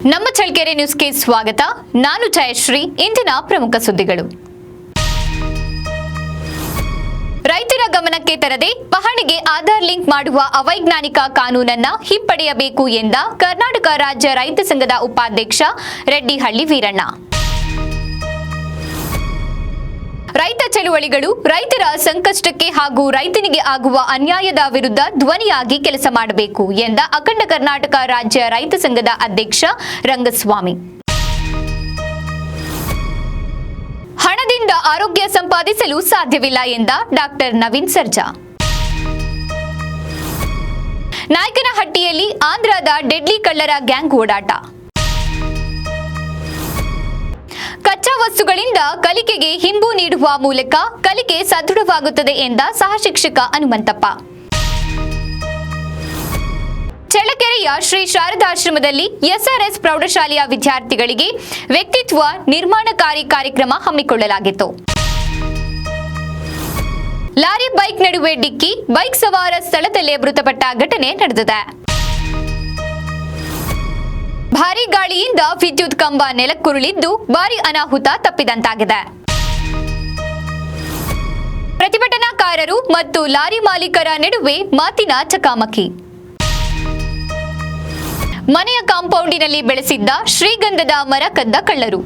ನಮ್ಮ ಚಳ್ಳಕೆರೆ ನ್ಯೂಸ್ಗೆ ಸ್ವಾಗತ. ನಾನು ಜಯಶ್ರೀ. ಇಂದಿನ ಪ್ರಮುಖ ಸುದ್ದಿಗಳು. ರೈತರ ಗಮನಕ್ಕೆ ತರದೆ ಪಹಣಿಗೆ ಆಧಾರ್ ಲಿಂಕ್ ಮಾಡುವ ಅವೈಜ್ಞಾನಿಕ ಕಾನೂನನ್ನ ಹಿಂಪಡೆಯಬೇಕು ಎಂದ ಕರ್ನಾಟಕ ರಾಜ್ಯ ರೈತ ಸಂಘದ ಉಪಾಧ್ಯಕ್ಷ ರೆಡ್ಡಿಹಳ್ಳಿ ವೀರಣ್ಣ. ರೈತ ಚಳುವಳಿಗಳು ರೈತರ ಸಂಕಷ್ಟಕ್ಕೆ ಹಾಗೂ ರೈತನಿಗೆ ಆಗುವ ಅನ್ಯಾಯದ ವಿರುದ್ಧ ಧ್ವನಿಯಾಗಿ ಕೆಲಸ ಮಾಡಬೇಕು ಎಂದ ಅಖಂಡ ಕರ್ನಾಟಕ ರಾಜ್ಯ ರೈತ ಸಂಘದ ಅಧ್ಯಕ್ಷ ರಂಗಸ್ವಾಮಿ. ಹಣದಿಂದ ಆರೋಗ್ಯ ಸಂಪಾದಿಸಲು ಸಾಧ್ಯವಿಲ್ಲ ಎಂದ ಡಾಕ್ಟರ್ ನವೀನ್ ಸರ್ಜಾ. ನಾಯಕನಹಟ್ಟಿಯಲ್ಲಿ ಆಂಧ್ರದ ಡೆಡ್ಲಿ ಕಳ್ಳರ ಗ್ಯಾಂಗ್ ಓಡಾಟ. ಕಚ್ಚಾ ವಸ್ತುಗಳಿಂದ ಕಲಿಕೆಗೆ ಹಿಂಬು ನೀಡುವ ಮೂಲಕ ಕಲಿಕೆ ಸದೃಢವಾಗುತ್ತದೆ ಎಂದ ಸಹಶಿಕ್ಷಕ ಹನುಮಂತಪ್ಪ. ಚಳ್ಳಕೆರೆಯ ಶ್ರೀ ಶಾರದಾಶ್ರಮದಲ್ಲಿ ಎಸ್ಆರ್ಎಸ್ ಪ್ರೌಢಶಾಲೆಯ ವಿದ್ಯಾರ್ಥಿಗಳಿಗೆ ವ್ಯಕ್ತಿತ್ವ ನಿರ್ಮಾಣಕಾರಿ ಕಾರ್ಯಕ್ರಮ ಹಮ್ಮಿಕೊಳ್ಳಲಾಗಿತ್ತು. ಲಾರಿ ಬೈಕ್ ನಡುವೆ ಡಿಕ್ಕಿ, ಬೈಕ್ ಸವಾರ ಸ್ಥಳದಲ್ಲೇ ಮೃತಪಟ್ಟ ಘಟನೆ ನಡೆದಿದೆ. ಭಾರೀ ಗಾಳಿಯಿಂದ ವಿದ್ಯುತ್ ಕಂಬ ನೆಲಕ್ಕುರುಳಿದ್ದು ಭಾರೀ ಅನಾಹುತ ತಪ್ಪಿದಂತಾಗಿದೆ. ಪ್ರತಿಭಟನಾಕಾರರು ಮತ್ತು ಲಾರಿ ಮಾಲೀಕರ ನಡುವೆ ಮಾತಿನ ಚಕಮಕಿ. ಮನೆಯ ಕಾಂಪೌಂಡಿನಲ್ಲಿ ಬೆಳೆಸಿದ್ದ ಶ್ರೀಗಂಧದ ಮರ ಕದ್ದ ಕಳ್ಳರು.